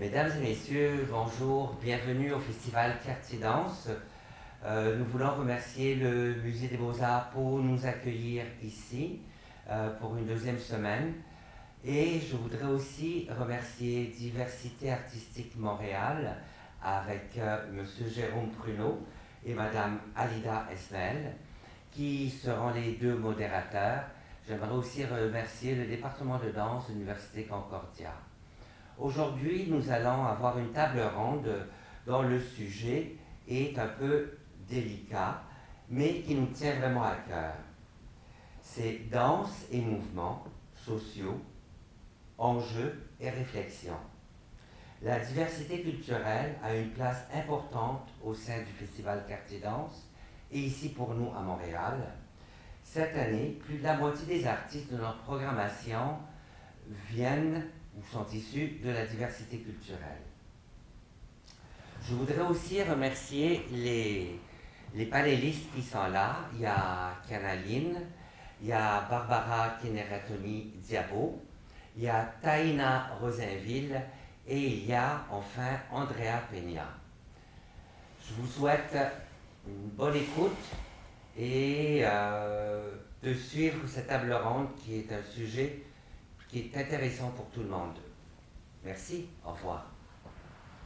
Mesdames et messieurs, bonjour, bienvenue au Festival Quartiers Danses. Nous voulons remercier le Musée des Beaux-Arts pour nous accueillir ici pour une deuxième semaine. Et je voudrais aussi remercier Diversité Artistique Montréal avec Monsieur Jérôme Pruneau et Madame Alida Esmaël qui seront les deux modérateurs. J'aimerais aussi remercier le département de danse de l'Université Concordia. Aujourd'hui, nous allons avoir une table ronde dont le sujet est un peu délicat, mais qui nous tient vraiment à cœur. C'est danse et mouvements sociaux, enjeux et réflexions. La diversité culturelle a une place importante au sein du Festival Quartiers Danses et ici pour nous à Montréal. Cette année, plus de la moitié des artistes de notre programmation viennent ou sont issus de la diversité culturelle. Je voudrais aussi remercier les panélistes qui sont là. Il y a Kyana Lyne, il y a Kaneratonni Diabo, il y a Thaïna Rosinvil et il y a enfin Andrea Peña. Je vous souhaite une bonne écoute et de suivre cette table ronde qui est un sujet qui est intéressant pour tout le monde. Merci, au revoir.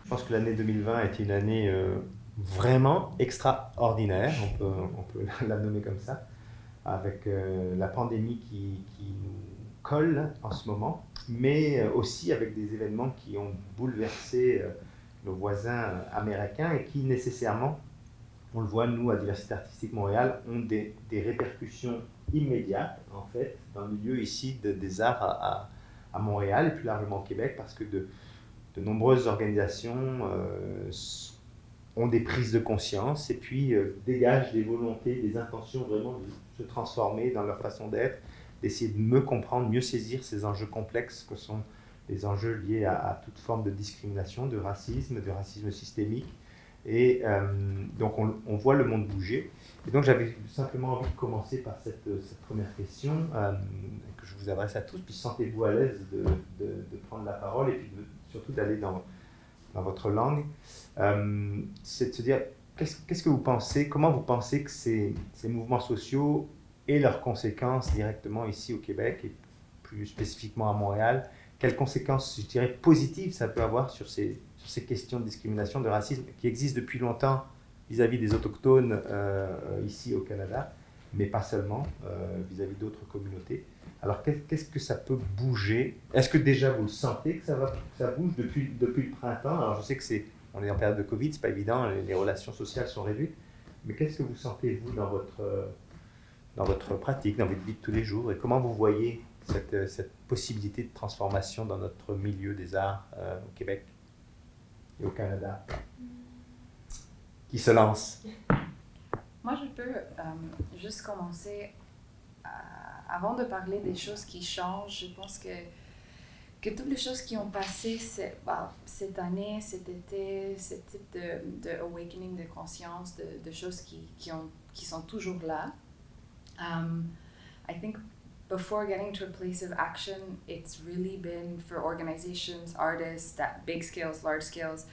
Je pense que l'année 2020 est une année vraiment extraordinaire, on peut la nommer comme ça, avec la pandémie qui nous colle en ce moment, mais aussi avec des événements qui ont bouleversé nos voisins américains et qui nécessairement, on le voit nous à Diversité Artistique Montréal, ont des répercussions immédiates en fait dans le milieu ici des arts à Montréal et plus largement au Québec, parce que de nombreuses organisations ont des prises de conscience et puis dégagent des volontés, des intentions vraiment de se transformer dans leur façon d'être, d'essayer de mieux comprendre, mieux saisir ces enjeux complexes que sont les enjeux liés à toute forme de discrimination, de racisme systémique. Et donc on voit le monde bouger. Et donc j'avais simplement envie de commencer par cette première question que je vous adresse à tous, puis sentez-vous à l'aise de prendre la parole et puis surtout d'aller dans votre langue. C'est de se dire, qu'est-ce que vous pensez, comment vous pensez que ces mouvements sociaux et leurs conséquences directement ici au Québec et plus spécifiquement à Montréal, quelles conséquences, je dirais, positives ça peut avoir sur ces questions de discrimination, de racisme qui existent depuis longtemps vis-à-vis des autochtones ici au Canada, mais pas seulement, vis-à-vis d'autres communautés. Alors qu'est-ce que ça peut bouger? Est-ce que déjà vous le sentez que ça bouge depuis le printemps? Alors je sais que on est en période de Covid, c'est pas évident, les relations sociales sont réduites, mais qu'est-ce que vous sentez vous dans votre pratique, dans votre vie de tous les jours, et comment vous voyez cette possibilité de transformation dans notre milieu des arts au Québec et au Canada? Qui se lance? Moi, je peux juste commencer. Avant de parler des choses qui changent, je pense que toutes les choses qui ont passé cette année, cet été, ce type de awakening de conscience, de choses qui sont toujours là. I think before getting to a place of action, it's really been for organizations, artists, that big scales, large scales.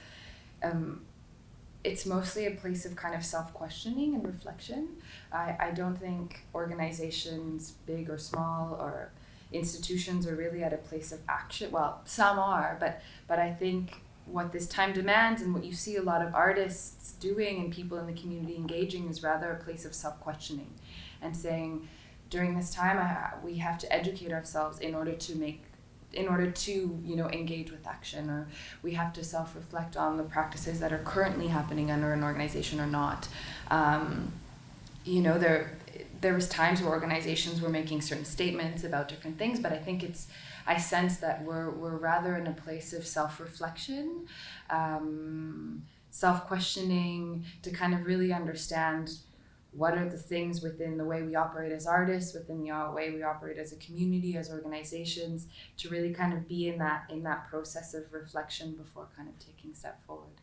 It's mostly a place of kind of self-questioning and reflection. I don't think organizations, big or small, or institutions are really at a place of action. Well, some are, but I think what this time demands and what you see a lot of artists doing and people in the community engaging is rather a place of self-questioning and saying, during this time, we have to educate ourselves in order to engage with action, or we have to self-reflect on the practices that are currently happening under an organization or not. There was times where organizations were making certain statements about different things, but I sense that we're rather in a place of self-reflection, self-questioning, to kind of really understand what are the things within the way we operate as artists, within the way we operate as a community, as organizations, to really kind of be in that process of reflection before kind of taking a step forward.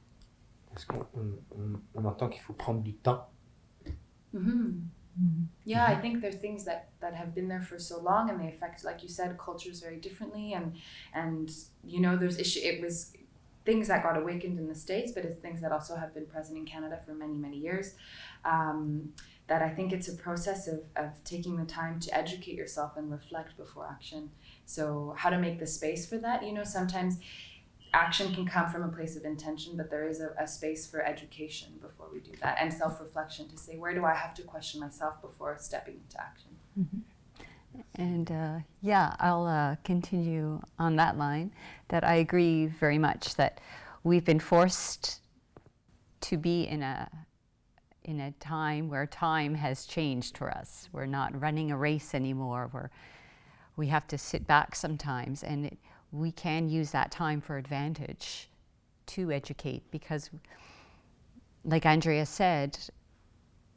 Est-ce qu'on entend qu'il faut prendre du temps? Mm-hmm. Yeah, I think there are things that have been there for so long, and they affect, like you said, cultures very differently, and there's things that got awakened in the States, but it's things that also have been present in Canada for many, many years. That I think it's a process of taking the time to educate yourself and reflect before action. So how to make the space for that, you know, sometimes action can come from a place of intention, but there is a space for education before we do that, and self-reflection to say, where do I have to question myself before stepping into action? Mm-hmm. And I'll continue on that line, that I agree very much that we've been forced to be in a time where time has changed for us. We're not running a race anymore. We have to sit back sometimes, and we can use that time for advantage to educate, because like Andrea said,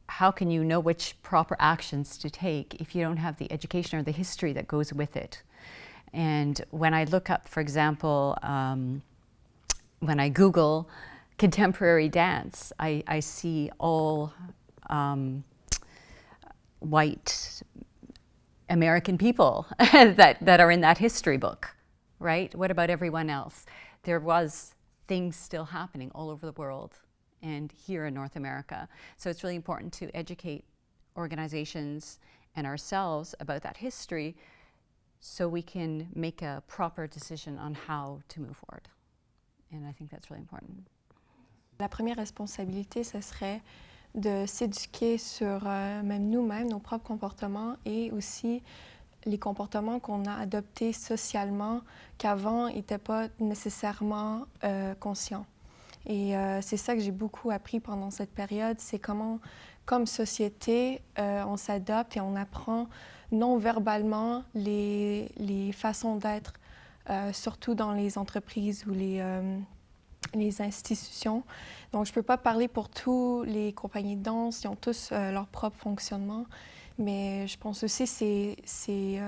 how can you know which proper actions to take if you don't have the education or the history that goes with it? And when I look up, for example, when I Google contemporary dance, I see all white American people that are in that history book, right? What about everyone else? There was things still happening all over the world and here in North America. So it's really important to educate organizations and ourselves about that history so we can make a proper decision on how to move forward. And I think that's really important. La première responsabilité, ce serait de s'éduquer sur même nous-mêmes, nos propres comportements, et aussi les comportements qu'on a adoptés socialement, qu'avant n'étaient pas nécessairement conscients. Et c'est ça que j'ai beaucoup appris pendant cette période, c'est comment, comme société, on s'adapte et on apprend non-verbalement les façons d'être, surtout dans les entreprises ou les institutions. Donc, je ne peux pas parler pour tous les compagnies de danse, ils ont tous leur propre fonctionnement, mais je pense aussi que c'est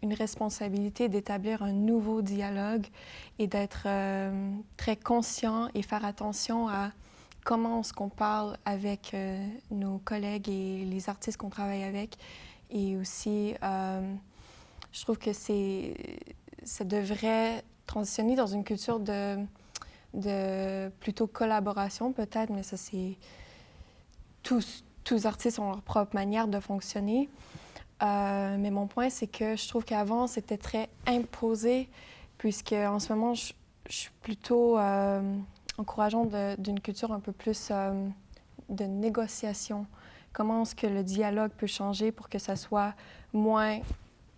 une responsabilité d'établir un nouveau dialogue et d'être très conscient et faire attention à comment est-ce qu'on parle avec nos collègues et les artistes qu'on travaille avec. Et aussi, je trouve que ça devrait transitionner dans une culture de plutôt collaboration peut-être, mais ça c'est... Tous artistes ont leur propre manière de fonctionner. Mais mon point, c'est que je trouve qu'avant, c'était très imposé, puisque en ce moment, je suis plutôt encourageante d'une culture un peu plus de négociation. Comment est-ce que le dialogue peut changer pour que ça soit moins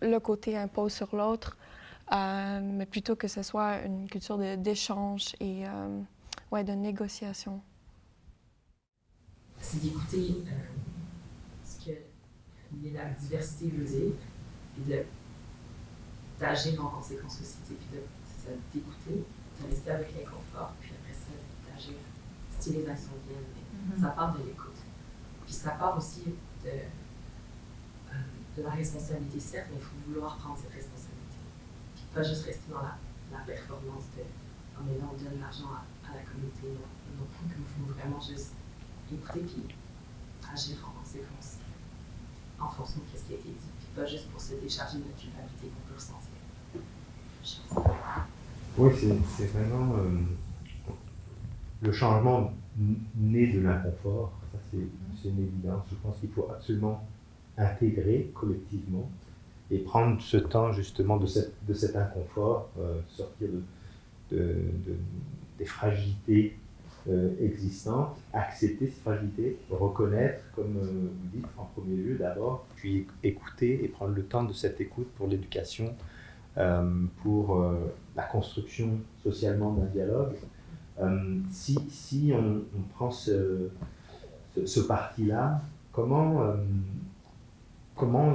le côté impose sur l'autre, mais plutôt que ce soit une culture d'échange et de négociation. C'est d'écouter ce que la diversité veut dire, puis d'agir en conséquence aussi, puis d'écouter, de rester avec l'inconfort, puis après ça, d'agir si les actions viennent. Ça part de l'écoute. Puis ça part aussi de la responsabilité, certes, mais il faut vouloir prendre cette responsabilité. Puis pas juste rester dans la performance de « oh mais là, on donne l'argent à la communauté ». Non, il faut vraiment juste écouter puis agir en conséquence, en fonction de ce qui a été dit, puis pas juste pour se décharger de la culpabilité qu'on peut ressentir. Oui, c'est vraiment le changement né de l'inconfort, ça c'est une évidence. Je pense qu'il faut absolument intégrer collectivement et prendre ce temps justement de cet inconfort, sortir des fragilités existantes, accepter ces fragilités, reconnaître, comme vous dites, en premier lieu d'abord, puis écouter et prendre le temps de cette écoute pour l'éducation, pour la construction socialement d'un dialogue. Si on prend ce parti-là, comment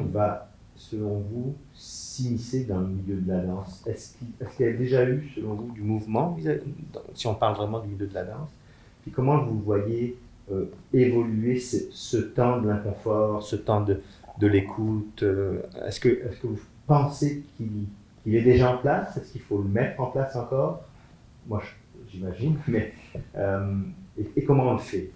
il va, selon vous, s'immiscer dans le milieu de la danse? Est-ce qu'il y a déjà eu, selon vous, du mouvement, si on parle vraiment du milieu de la danse? Puis comment vous voyez évoluer ce temps de l'inconfort, ce temps de l'écoute? Est-ce que vous pensez qu'il est déjà en place? Est-ce qu'il faut le mettre en place encore? Moi, j'imagine, mais et comment on le fait?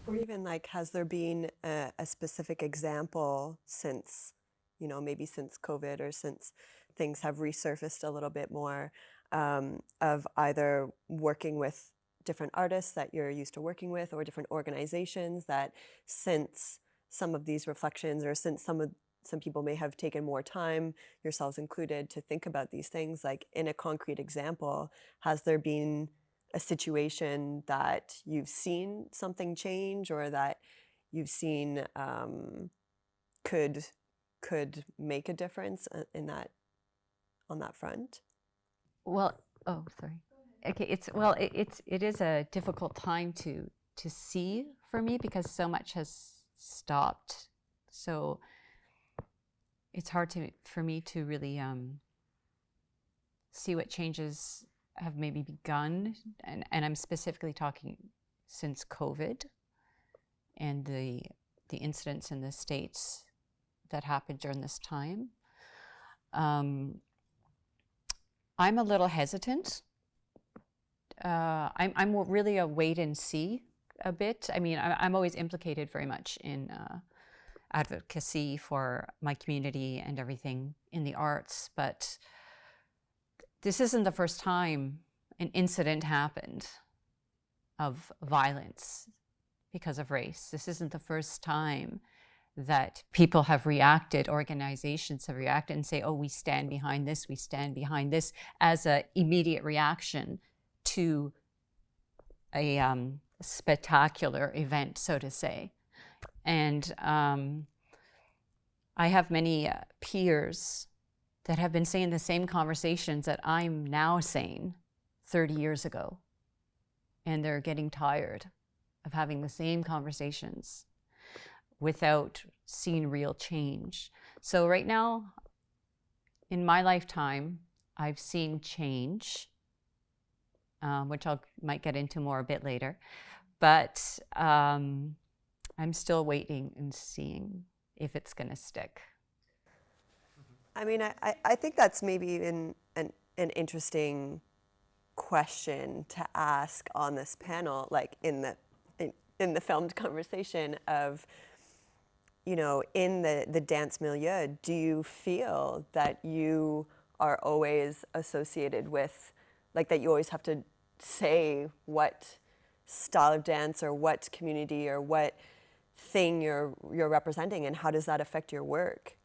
Or even has there been a specific example since, maybe since COVID or since things have resurfaced a little bit more, of either working with different artists that you're used to working with or different organizations that since some of these reflections or since some people may have taken more time, yourselves included, to think about these things, like in a concrete example, has there been a situation that you've seen something change or that you've seen could make a difference in that on that front? Well, oh, sorry. Okay, it is a difficult time to see for me because so much has stopped. So it's hard for me to really see what changes have maybe begun, and I'm specifically talking since COVID and the incidents in the States that happened during this time. I'm a little hesitant. I'm really a wait and see a bit. I mean, I'm always implicated very much in advocacy for my community and everything in the arts, but this isn't the first time an incident happened of violence because of race. This isn't the first time that people have reacted, organizations have reacted and say, oh, we stand behind this as an immediate reaction to a spectacular event, so to say. And I have many peers that have been saying the same conversations that I'm now saying 30 years ago. And they're getting tired of having the same conversations without seeing real change. So right now, in my lifetime, I've seen change, which might get into more a bit later. But I'm still waiting and seeing if it's going to stick. I mean, I think that's maybe an interesting question to ask on this panel, like in the filmed conversation of, you know, in the dance milieu, do you feel that you are always associated with, like that you always have to say what style of dance or what community or what thing you're representing, and how does that affect your work?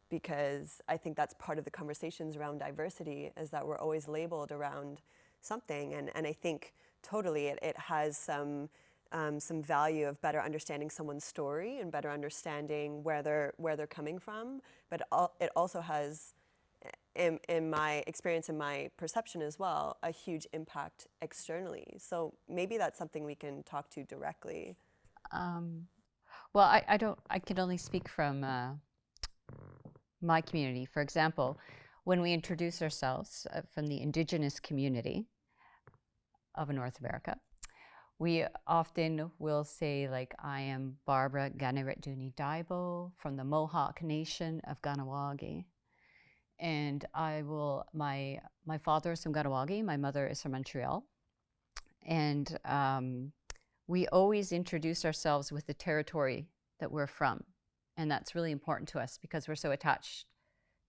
Because I think that's part of the conversations around diversity, is that we're always labeled around something, and I think totally it has some value of better understanding someone's story and better understanding where they're coming from, but it also has, in my experience and my perception as well, a huge impact externally. So maybe that's something we can talk to directly. Well, I can only speak from my community. For example, when we introduce ourselves from the indigenous community of North America, we often will say, like, I am Barbara Kaneratonni Diabo from the Mohawk Nation of Kahnawake. And my father is from Kahnawake, my mother is from Montreal. And we always introduce ourselves with the territory that we're from. And that's really important to us because we're so attached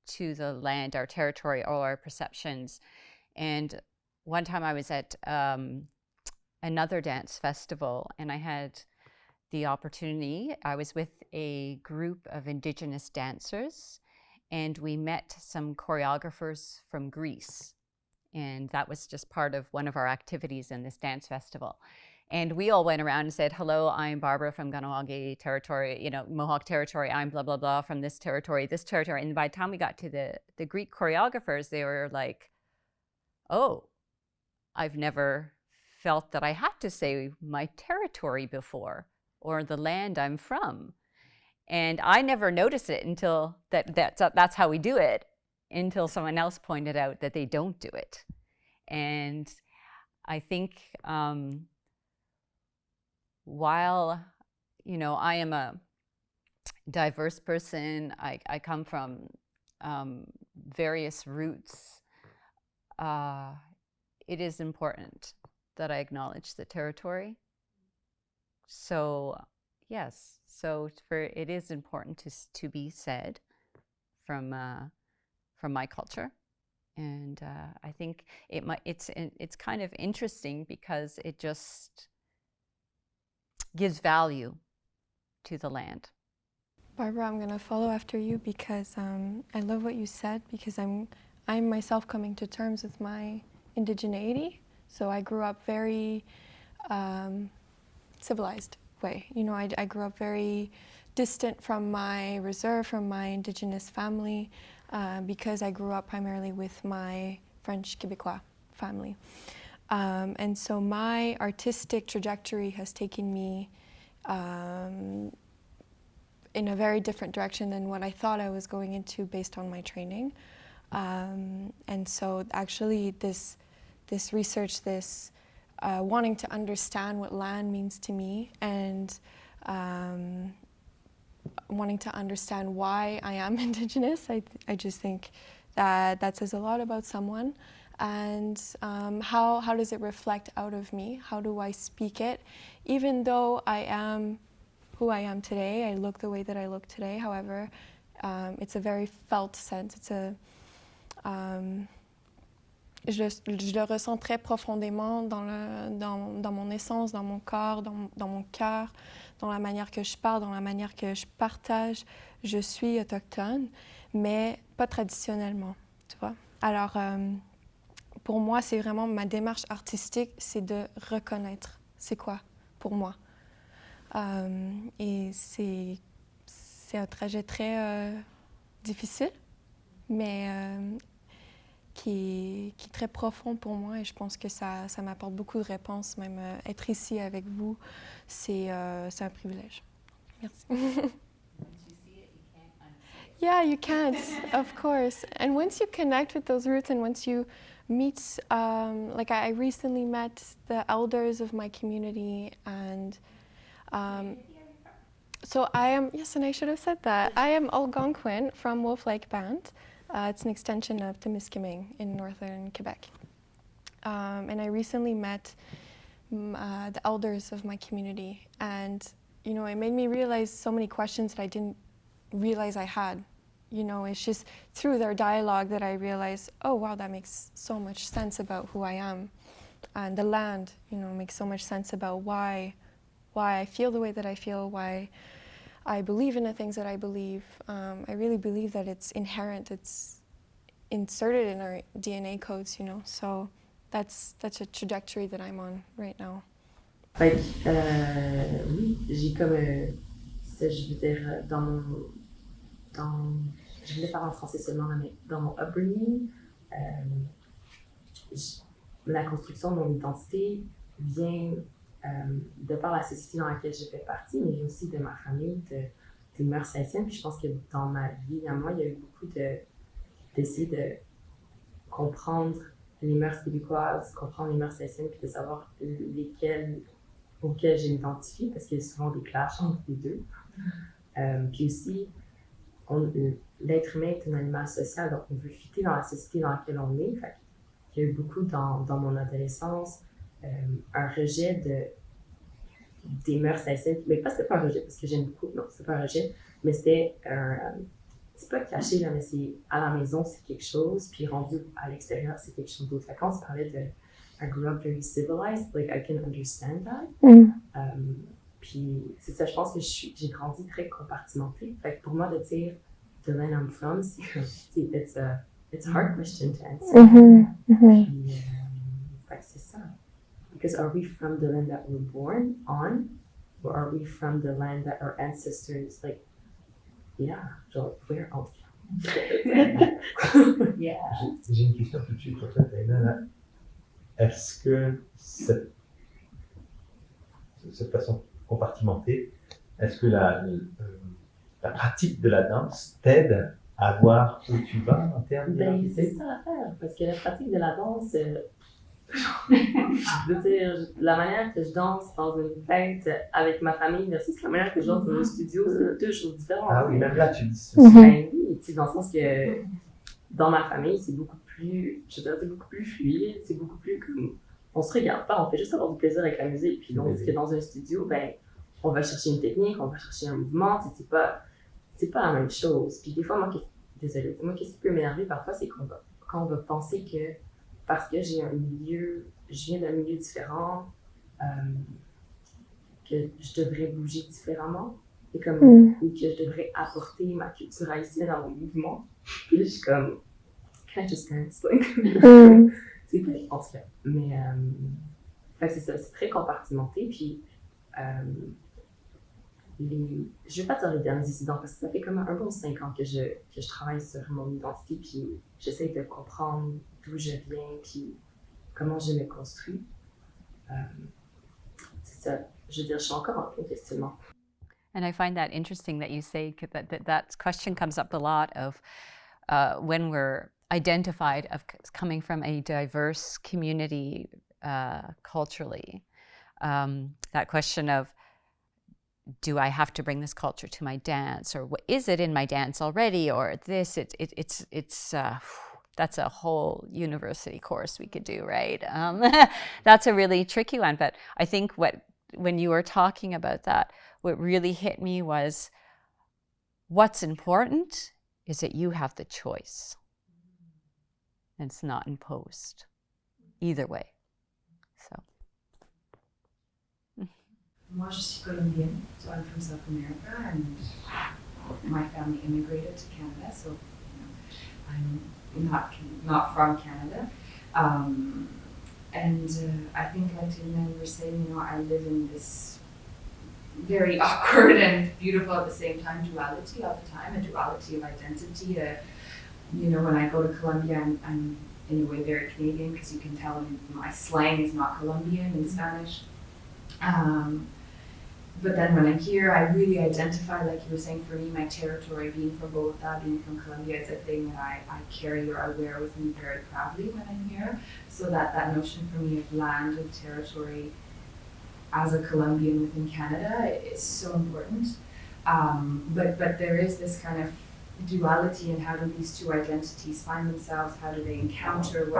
to the land, our territory, all our perceptions. And one time I was at another dance festival, and I had the opportunity, I was with a group of Indigenous dancers, and we met some choreographers from Greece. And that was just part of one of our activities in this dance festival. And we all went around and said, hello, I'm Barbara from Kahnawake territory, you know, Mohawk territory, I'm blah, blah, blah from this territory. And by the time we got to the Greek choreographers, they were like, oh, I've never felt that I had to say my territory before or the land I'm from. And I never noticed it until that's how we do it, until someone else pointed out that they don't do it. And I think while, you know, I am a diverse person, I come from various roots, it is important that I acknowledge the territory. So, yes, it is important to be said from my culture And I think it's kind of interesting because it just gives value to the land. Barbara, I'm going to follow after you because I love what you said, because I'm myself coming to terms with my indigeneity. So I grew up very civilized way. You know, I grew up very distant from my reserve, from my indigenous family, because I grew up primarily with my French Québécois family. And so my artistic trajectory has taken me in a very different direction than what I thought I was going into based on my training. And so actually this research, this wanting to understand what land means to me, and wanting to understand why I am Indigenous, I just think that says a lot about someone. And how does it reflect out of me? How do I speak it? Even though I am who I am today, I look the way that I look today, however, it's a very felt sense. It's a, je le ressens très profondément dans mon essence, dans mon corps, dans mon cœur, dans la manière que je parle, dans la manière que je partage. Je suis autochtone, mais pas traditionnellement, tu vois. Alors, pour moi, c'est vraiment ma démarche artistique, c'est de reconnaître c'est quoi pour moi. Et c'est un trajet très difficile, mais qui est très profond pour moi, et je pense que ça m'apporte beaucoup de réponses. Même être ici avec vous, c'est un privilège. Merci. Yeah, you can't, of course. And once you connect with those roots, and once you meet, like I recently met the elders of my community, and so I am, yes, and I should have said that. I am Algonquin from Wolf Lake Band. It's an extension of Témiscamingue in northern Quebec. And I recently met the elders of my community, and you know, it made me realize so many questions that I didn't realize I had. You know, it's just through their dialogue that I realized, oh wow, that makes so much sense about who I am. And the land, you know, makes so much sense about why I feel the way that I feel, why I believe in the things that I believe. I really believe that it's inherent, it's inserted in our DNA codes, you know. So that's a trajectory that I'm on right now. Fait que, oui, j'ai comme, ça, je veux dire, je voulais parler en français seulement dans mon upbringing. La construction de mon identité vient de par la société dans laquelle je fais partie, mais aussi de ma famille, des mœurs haïtiennes. Puis je pense que dans ma vie, à moi, il y a eu beaucoup d'essayer de comprendre les mœurs québécoises, comprendre les mœurs haïtiennes, puis de savoir auxquelles je m'identifie, parce qu'il y a souvent des clashs entre les deux. Puis aussi, l'être humain est un animal social, donc on veut fitter dans la société dans laquelle on est. Fait il y a eu beaucoup dans mon adolescence un rejet des mœurs haïtiennes, mais c'était pas un rejet parce que j'aime beaucoup, non, c'est pas un rejet, mais c'était c'est pas caché là, mais c'est à la maison c'est quelque chose, puis rendu à l'extérieur c'est quelque chose d'autre. Fait quand tu parlais de I grew up very civilized, like I can understand that. Puis c'est ça, je pense que j'ai grandi très compartimenté. Fait que pour moi de dire the land I'm from, it's a hard question to answer. Puis fait que c'est ça. Because are we from the land that we're born on, or are we from the land that our ancestors, like, yeah, genre, where are we? Yeah. J'ai une question tout de suite pour toi, Thaïna. Est-ce que cette façon compartimentée, est-ce que la pratique de la danse t'aide à voir où tu vas en termes d'identité? C'est ça l'affaire, parce que la pratique de la danse, je veux dire, la manière que je danse dans une fête avec ma famille versus la manière que je danse dans un studio, c'est deux choses différentes. Ah oui, même là tu dis ça. Ben oui, tu sais, dans le sens que dans ma famille, c'est beaucoup plus, je veux dire, c'est beaucoup plus fluide, c'est beaucoup plus comme, on se regarde pas, on fait juste avoir du plaisir avec la musique. Puis donc, que dans un studio, ben, on va chercher une technique, on va chercher un mouvement, tu sais, c'est pas la même chose. Puis des fois, moi, qu'est-ce qui peut m'énerver parfois, c'est qu'on quand on va penser que parce que je viens d'un milieu différent, que je devrais bouger différemment, et ou que je devrais apporter ma culture haïtienne dans mon mouvement. Et là, je suis comme, can I just dance? C'est vrai, en tout cas. Mais c'est ça, c'est très compartimenté. Puis, je vais pas dire les derniers incidents, parce que ça fait comme un bon 5 ans que je travaille sur mon identité, puis j'essaie de comprendre d'où je viens, puis comment je me construis. C'est ça. Je veux dire, je suis encore en plein questionnement. And I find that interesting that you say that question comes up a lot of when we're identified of coming from a diverse community culturally. That question of, do I have to bring this culture to my dance, or what is it in my dance already, or this? It's that's a whole university course we could do, right? That's a really tricky one. But I think when you were talking about that, what really hit me was what's important is that you have the choice. And it's not imposed either way. So. Moi, je suis colombienne, so I'm from South America, and my family immigrated to Canada, so I'm not from Canada. And I think, like Thaïna, you were saying, I live in this very awkward and beautiful at the same time duality all the time, a duality of identity. When I go to Colombia, I'm in a way very Canadian, because you can tell my slang is not Colombian in Spanish. But then when I'm here, I really identify, like you were saying, for me, my territory, being from Bogota, being from Colombia, is a thing that I carry or I wear with me very proudly when I'm here. So that notion for me of land and territory as a Colombian within Canada is so important. But there is this kind of duality in how do these two identities find themselves, how do they encounter,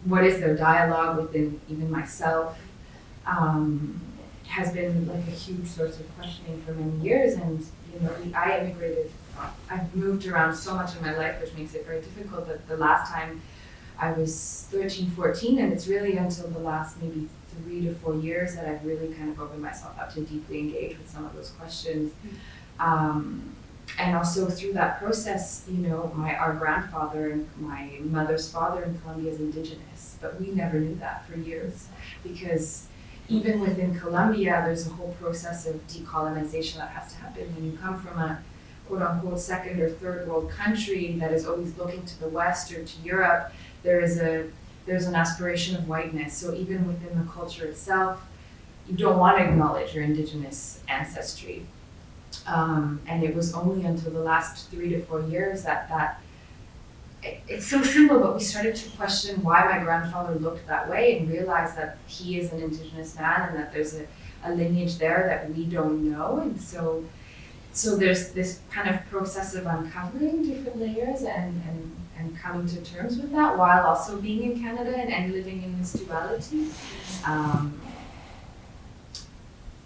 what is their dialogue within even myself. Has been like a huge source of questioning for many years, and I immigrated. I've moved around so much in my life, which makes it very difficult. But the last time I was 13, 14, and it's really until the last maybe 3 to 4 years that I've really kind of opened myself up to deeply engage with some of those questions. And also through that process, our grandfather and my mother's father in Colombia is indigenous, but we never knew that for years, because even within Colombia, there's a whole process of decolonization that has to happen. When you come from a quote-unquote second or third world country that is always looking to the West or to Europe, there's an aspiration of whiteness. So even within the culture itself, you don't want to acknowledge your indigenous ancestry. And it was only until the last 3 to 4 years that it's so simple, but we started to question why my grandfather looked that way and realized that he is an indigenous man and that there's a lineage there that we don't know. And so there's this kind of process of uncovering different layers and coming to terms with that while also being in Canada and living in this duality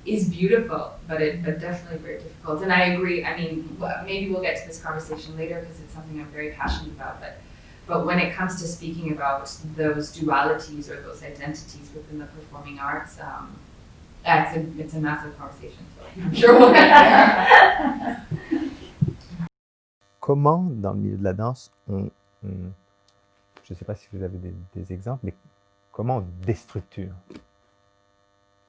is beautiful, but definitely very difficult. And I agree. I mean, maybe we'll get to this conversation later because it's something I'm very passionate about. But when it comes to speaking about those dualities or those identities within the performing arts, it's a massive conversation. So I'm sure we'll get there. Comment, dans le milieu de la danse, je ne sais pas si vous avez des exemples, mais comment on déstructure?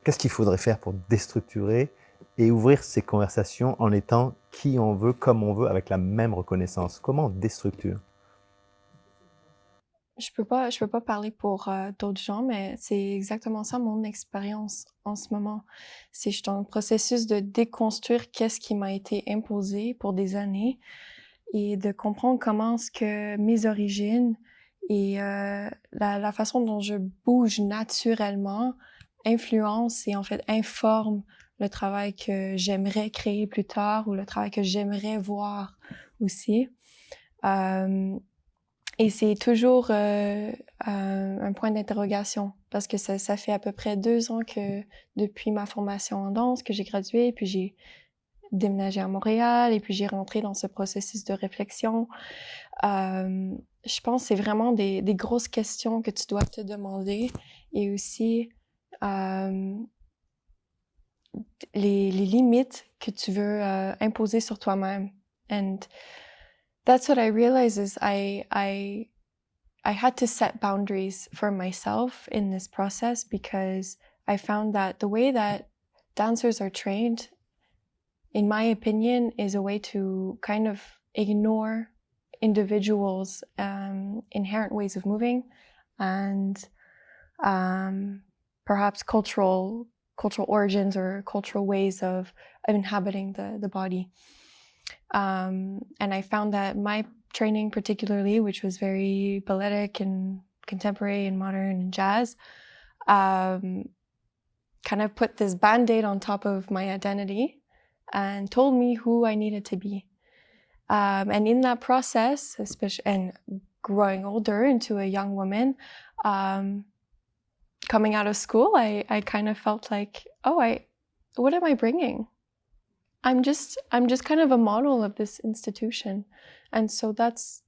Qu'est-ce qu'il faudrait faire pour déstructurer et ouvrir ces conversations en étant qui on veut, comme on veut, avec la même reconnaissance? Comment on déstructure? Je peux pas parler pour d'autres gens, mais c'est exactement ça mon expérience en ce moment. Je suis dans le processus de déconstruire qu'est-ce qui m'a été imposé pour des années et de comprendre comment est-ce que mes origines et la façon dont je bouge naturellement influence et en fait informe le travail que j'aimerais créer plus tard ou le travail que j'aimerais voir aussi. Et c'est toujours un point d'interrogation parce que ça fait à peu près 2 ans que depuis ma formation en danse que j'ai gradué, puis j'ai déménagé à Montréal et puis j'ai rentré dans ce processus de réflexion. je pense que c'est vraiment des grosses questions que tu dois te demander et aussi les limites que tu veux imposer sur toi-même. And that's what I realized is I had to set boundaries for myself in this process because I found that the way that dancers are trained, in my opinion, is a way to kind of ignore individuals' inherent ways of moving and perhaps cultural origins or cultural ways of inhabiting the body. And I found that my training particularly, which was very balletic and contemporary and modern and jazz, kind of put this band-aid on top of my identity and told me who I needed to be. And in that process, especially and growing older into a young woman, coming out of school, I kind of felt like, what am I bringing? I'm just kind of a model of this institution. And so that's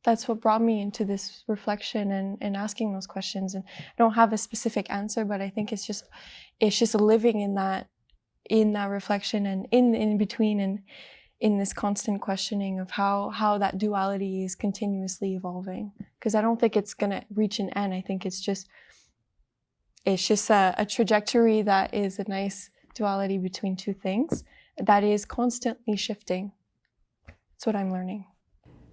what brought me into this reflection and asking those questions. And I don't have a specific answer, but I think it's just living in that reflection and in between and in this constant questioning of how that duality is continuously evolving. Because I don't think it's gonna reach an end. I think it's just a trajectory that is a nice duality between two things that is constantly shifting. That's what I'm learning.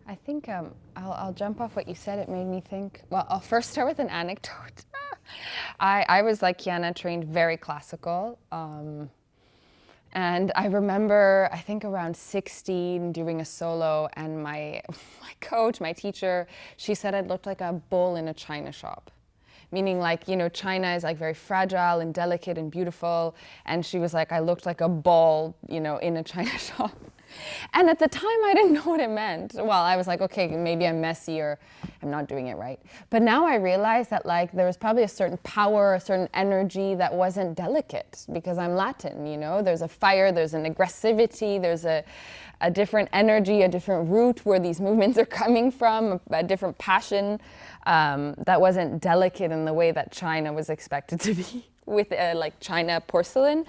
I think I'll jump off what you said. It made me think, well, I'll first start with an anecdote. I was like Kyana, trained very classical. And I remember, I think around 16, doing a solo, and my coach, my teacher, she said I looked like a bull in a china shop. Meaning like, China is like very fragile and delicate and beautiful. And she was like, I looked like a ball, in a china shop. And at the time, I didn't know what it meant. Well, I was like, okay, maybe I'm messy or I'm not doing it right. But now I realize that like there was probably a certain power, a certain energy that wasn't delicate because I'm Latin, There's a fire, there's an aggressivity, there's a different energy, a different root where these movements are coming from, a different passion that wasn't delicate in the way that China was expected to be. With like China porcelain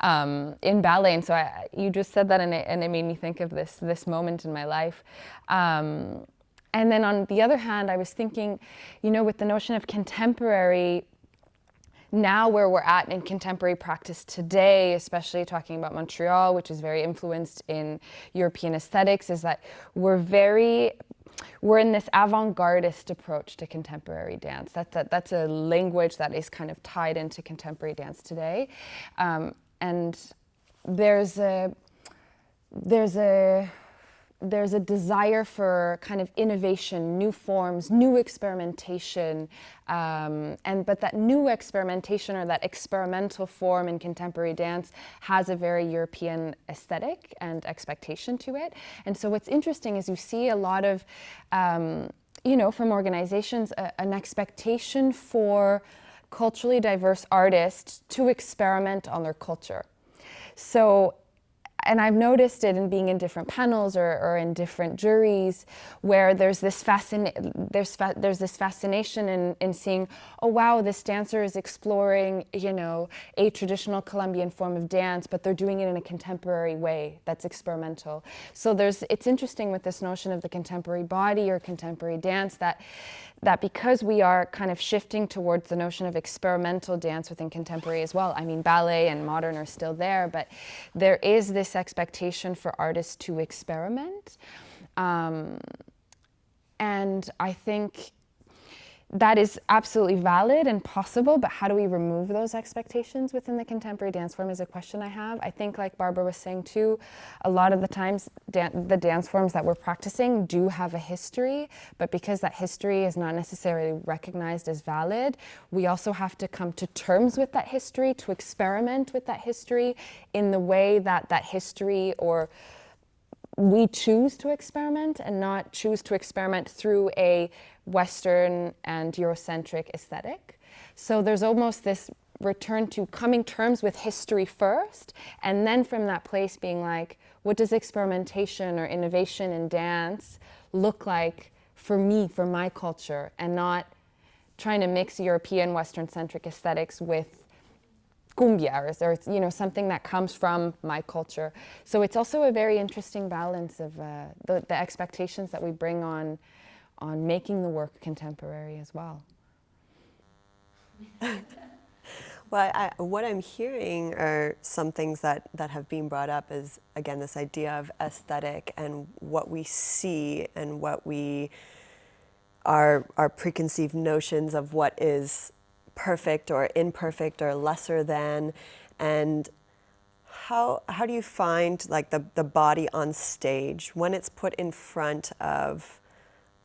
in ballet. And so you just said that and it made me think of this moment in my life. And then on the other hand, I was thinking, with the notion of contemporary, now where we're at in contemporary practice today, especially talking about Montreal, which is very influenced in European aesthetics, is that we're in this avant-gardist approach to contemporary dance. That's a language that is kind of tied into contemporary dance today. And there's a desire for kind of innovation, new forms, new experimentation, but that new experimentation or that experimental form in contemporary dance has a very European aesthetic and expectation to it. And so what's interesting is you see a lot of, from organizations, an expectation for culturally diverse artists to experiment on their culture. So, and I've noticed it in being in different panels or in different juries where there's this fascination in seeing, oh wow, this dancer is exploring, a traditional Colombian form of dance, but they're doing it in a contemporary way that's experimental. So it's interesting with this notion of the contemporary body or contemporary dance that because we are kind of shifting towards the notion of experimental dance within contemporary as well. I mean, ballet and modern are still there, but there is this expectation for artists to experiment. And I think that is absolutely valid and possible, but how do we remove those expectations within the contemporary dance form is a question I have. I think, like Barbara was saying too, a lot of the times the dance forms that we're practicing do have a history, but because that history is not necessarily recognized as valid, we also have to come to terms with that history, to experiment with that history in the way that history or we choose to experiment and not choose to experiment through a Western and Eurocentric aesthetic. So there's almost this return to coming terms with history first, and then from that place being like, what does experimentation or innovation in dance look like for me, for my culture, and not trying to mix European Western-centric aesthetics with cumbia or something that comes from my culture. So it's also a very interesting balance of the expectations that we bring on making the work contemporary as well. Well, what I'm hearing are some things that have been brought up is, again, this idea of aesthetic and what we see and what we our preconceived notions of what is perfect or imperfect or lesser than, and how do you find like the body on stage when it's put in front of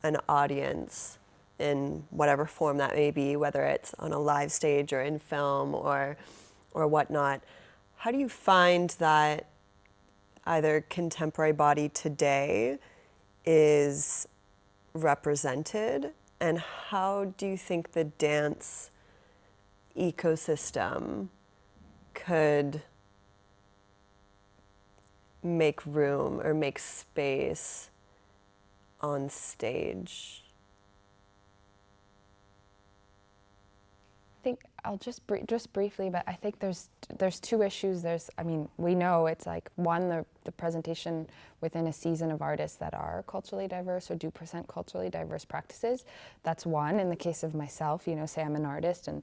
an audience in whatever form that may be, whether it's on a live stage or in film or whatnot? How do you find that either contemporary body today is represented, and how do you think the dance ecosystem could make room or make space on stage? I think I'll just briefly, but I think there's two issues. We know it's like one, the presentation within a season of artists that are culturally diverse or do present culturally diverse practices. That's one. In the case of myself, say I'm an artist and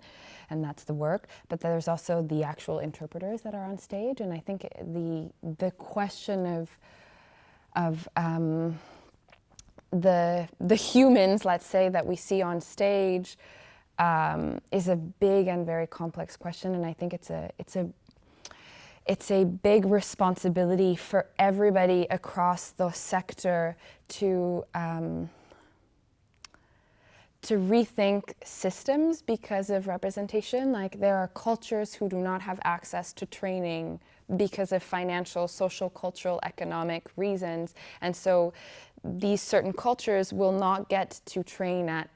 that's the work. But there's also the actual interpreters that are on stage, and I think the question of the humans, let's say, that we see on stage. Is a big and very complex question, and I think it's a big responsibility for everybody across the sector to rethink systems because of representation. Like, there are cultures who do not have access to training because of financial, social, cultural, economic reasons, and so these certain cultures will not get to train at,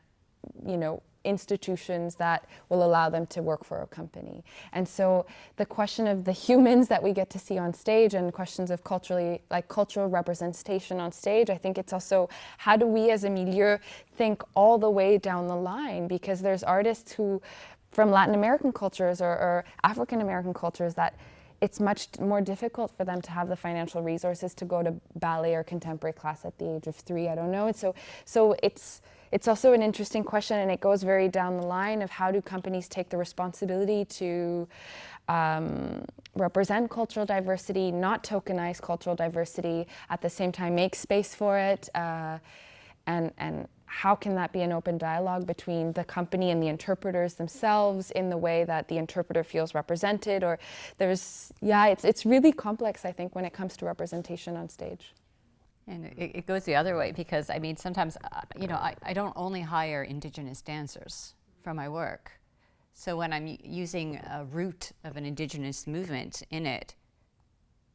institutions that will allow them to work for a company. And so the question of the humans that we get to see on stage and questions of cultural representation on stage, I think it's also, how do we as a milieu think all the way down the line? Because there's artists who, from Latin American cultures or African American cultures, that it's much more difficult for them to have the financial resources to go to ballet or contemporary class at the age of 3, I don't know. And so it's also an interesting question, and it goes very down the line of how do companies take the responsibility to represent cultural diversity, not tokenize cultural diversity, at the same time make space for it, and how can that be an open dialogue between the company and the interpreters themselves in the way that the interpreter feels represented? Or it's really complex, I think, when it comes to representation on stage. And it goes the other way, because sometimes, I don't only hire Indigenous dancers for my work. So when I'm using a root of an Indigenous movement in it,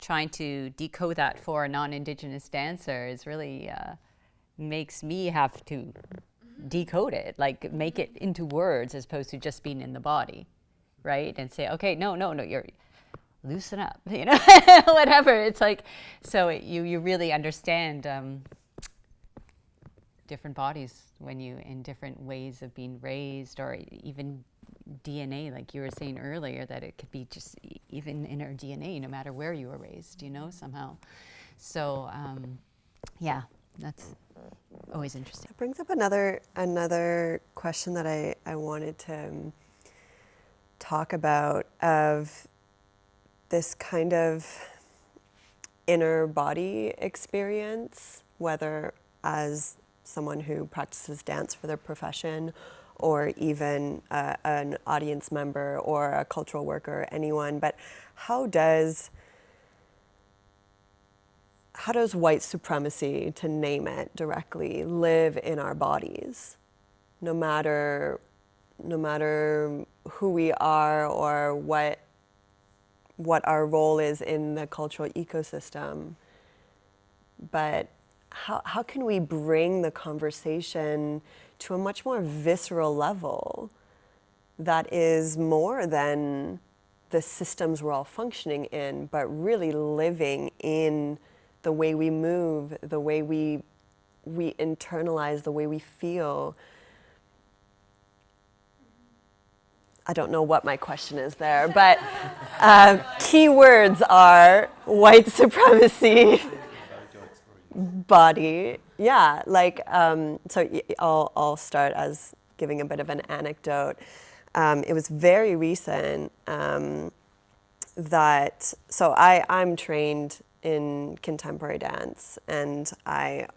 trying to decode that for a non-Indigenous dancer is really makes me have to decode it, like make it into words as opposed to just being in the body, right? And say, okay, no, you're loosen up, whatever. It's like, so you really understand different bodies when you, in different ways of being raised, or even DNA, like you were saying earlier, that it could be just even in our DNA, no matter where you were raised, somehow. So, that's always interesting. It brings up another question that I wanted to talk about, of this kind of inner body experience, whether as someone who practices dance for their profession, or even an audience member or a cultural worker, anyone. But how does white supremacy, to name it directly, live in our bodies, no matter who we are or what our role is in the cultural ecosystem? But how can we bring the conversation to a much more visceral level that is more than the systems we're all functioning in, but really living in the way we move, the way we we internalize, the way we feel. I don't know what my question is there, but key words are white supremacy, body. Yeah, like, so I'll start as giving a bit of an anecdote. It was very recent that, so I'm trained in contemporary dance, and I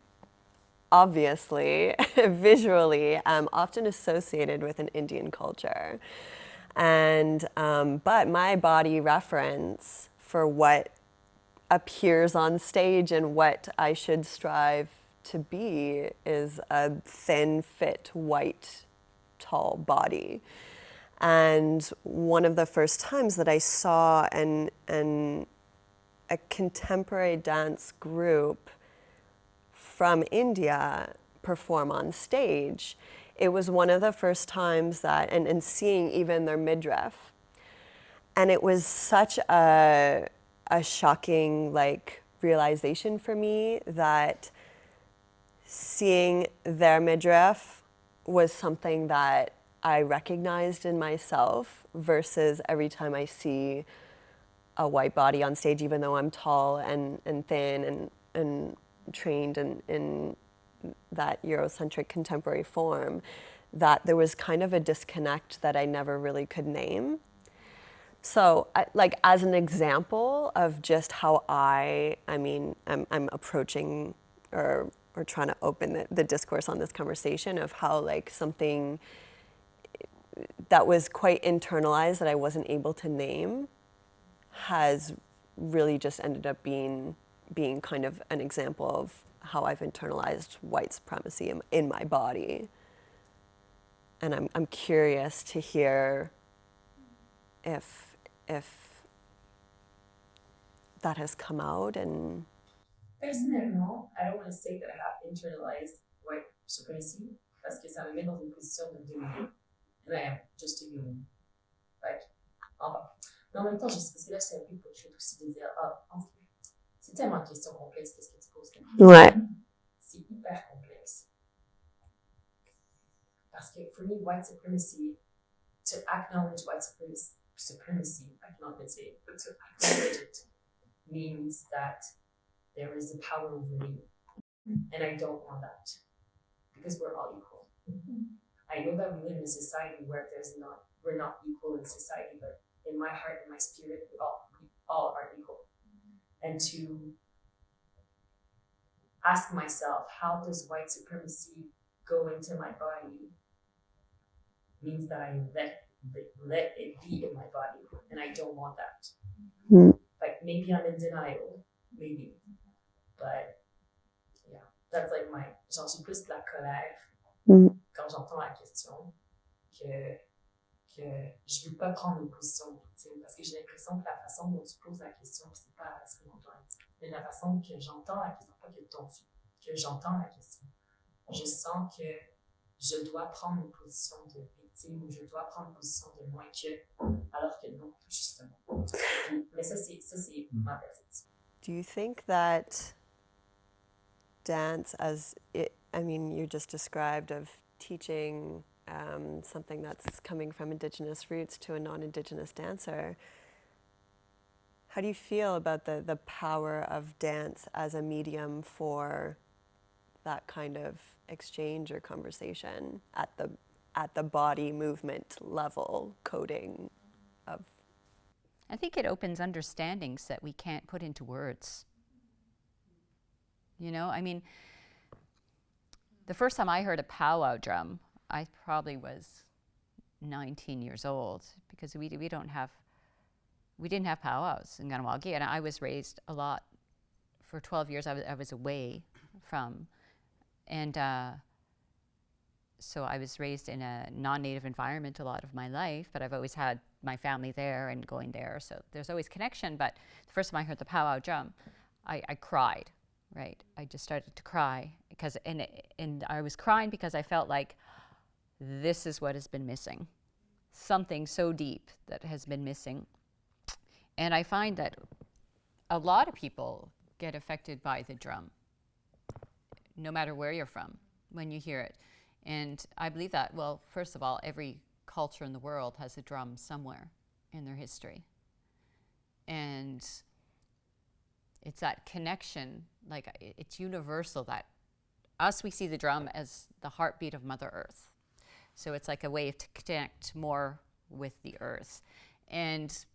obviously, visually, am often associated with an Indian culture. And, but my body reference for what appears on stage and what I should strive to be is a thin, fit, white, tall body. And one of the first times that I saw a contemporary dance group from India perform on stage, it was one of the first times that, and seeing even their midriff. And it was such a shocking, like, realization for me that seeing their midriff was something that I recognized in myself versus every time I see a white body on stage, even though I'm tall and thin and trained in that Eurocentric contemporary form, that there was kind of a disconnect that I never really could name. So, like, as an example of just how I'm approaching or trying to open the discourse on this conversation of how, like, something that was quite internalized that I wasn't able to name has really just ended up being kind of an example of how I've internalized white supremacy in my body. And I'm curious to hear if that has come out. And personnellement, I don't want to say that I have internalized white supremacy parce que ça me met dans une position de dominer. And I am just a human. Like, en bas. Mais en même temps, parce que là, c'est un peu hypocrite aussi de dire, c'est tellement une question complexe, qu'est-ce que tu poses comme question? Ouais. C'est hyper complexe. Parce que, for me, white supremacy, to acknowledge white supremacy, I cannot even say it, but to acknowledge it means that there is a power over me. And I don't want that. Because we're all equal. I know that we live in a society where we're not equal in society, but in my heart and my spirit, we all are equal. And to ask myself, how does white supremacy go into my body means that I let it be in my body, and I don't want that. Like, maybe I'm in denial, maybe, but yeah, that's like j'en suis plus de la colère quand j'entends la question que je veux pas prendre une position victime, parce que j'ai l'impression que la façon dont tu poses la question, c'est pas ce que l'on mais la façon que j'entends la question, pas que j'entends la question, je sens que je dois prendre une position de victime ou je dois prendre une position de moins que, alors que non, justement. Mais ça c'est ma perception. Do you think that dance, as it, I mean, you just described, of teaching something that's coming from Indigenous roots to a non-Indigenous dancer, how do you feel about the power of dance as a medium for that kind of exchange or conversation at the body movement level coding of? I think it opens understandings that we can't put into words. You know, I mean, the first time I heard a powwow drum, I probably was 19 years old, because we didn't have powwows in Ganawagi, and I was raised a lot. For 12 years, I was away from, and so I was raised in a non-native environment a lot of my life, but I've always had my family there and going there, so there's always connection. But the first time I heard the powwow drum, I cried, right? I just started to cry, because and I was crying because I felt like this is what has been missing, something so deep that has been missing. And I find that a lot of people get affected by the drum, no matter where you're from, when you hear it. And I believe that, well, first of all, every culture in the world has a drum somewhere in their history. And it's that connection, like it's universal, that us, we see the drum as the heartbeat of Mother Earth. So it's like a way to connect more with the earth. And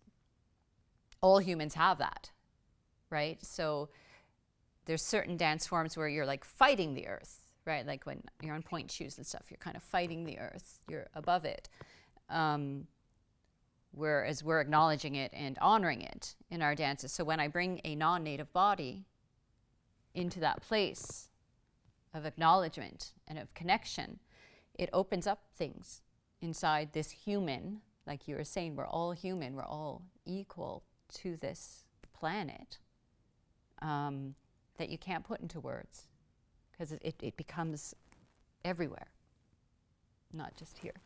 all humans have that, right? So there's certain dance forms where you're like fighting the earth, right? Like when you're on point shoes and stuff, you're kind of fighting the earth, you're above it. Whereas we're acknowledging it and honoring it in our dances. So when I bring a non-native body into that place of acknowledgement and of connection, it opens up things inside this human, like you were saying, we're all human, we're all equal to this planet, that you can't put into words, because it becomes everywhere, not just here.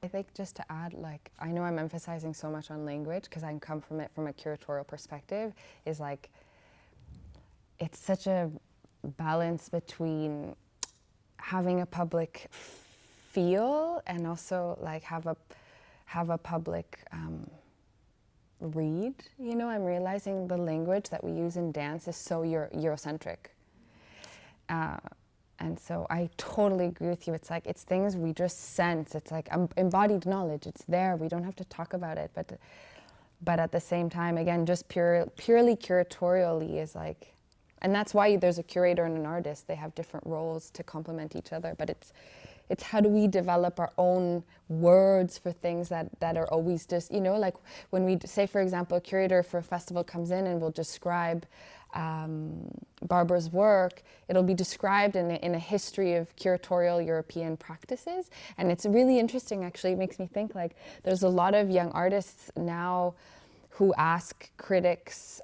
I think just to add, like, I know I'm emphasizing so much on language because I come from it from a curatorial perspective, is like, it's such a balance between having a public feel and also like have a public read. You know, I'm realizing the language that we use in dance is so Eurocentric. And so I totally agree with you. It's like, it's things we just sense. It's like embodied knowledge. It's there. We don't have to talk about it. But at the same time, again, just purely curatorially is like, and that's why there's a curator and an artist. They have different roles to complement each other. But it's how do we develop our own words for things that are always just, you know, like when we say, for example, a curator for a festival comes in and will describe Barbara's work, it'll be described in a history of curatorial European practices. And it's really interesting, actually. It makes me think, like, there's a lot of young artists now who ask critics,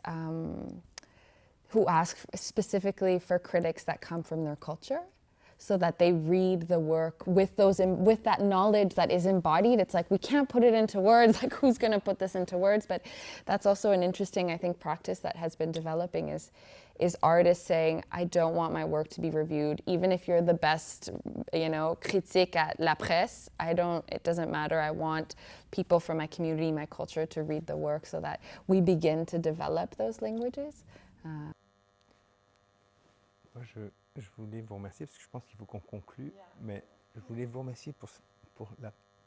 who ask specifically for critics that come from their culture, so that they read the work with that knowledge that is embodied. It's like, we can't put it into words, like who's gonna put this into words? But that's also an interesting, I think, practice that has been developing is artists saying, I don't want my work to be reviewed, even if you're the best, you know, critique at la presse, it doesn't matter. I want people from my community, my culture to read the work so that we begin to develop those languages. Moi, je voulais vous remercier parce que je pense qu'il faut qu'on conclue, mais je voulais vous remercier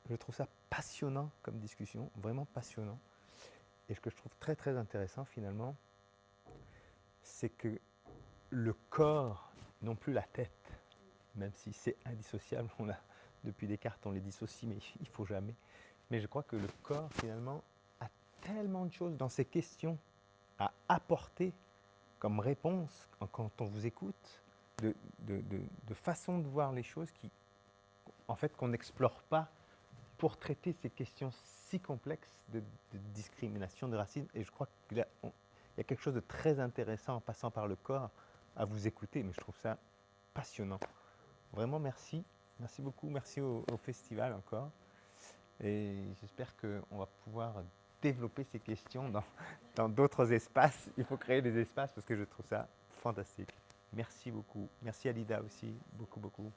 je trouve ça passionnant comme discussion, vraiment passionnant. Et ce que je trouve très très intéressant finalement, c'est que le corps, non plus la tête, même si c'est indissociable, depuis Descartes on les dissocie, mais il ne faut jamais. Mais je crois que le corps finalement a tellement de choses dans ces questions à apporter comme réponse quand on vous écoute, de façon de voir les choses qu'on n'explore pas pour traiter ces questions si complexes de discrimination, de racisme. Et je crois qu'il y a quelque chose de très intéressant en passant par le corps à vous écouter, mais je trouve ça passionnant. Vraiment merci, merci beaucoup, merci au festival encore. Et j'espère qu'on va pouvoir développer ces questions dans d'autres espaces. Il faut créer des espaces parce que je trouve ça fantastique. Merci beaucoup. Merci Alida aussi, beaucoup, beaucoup.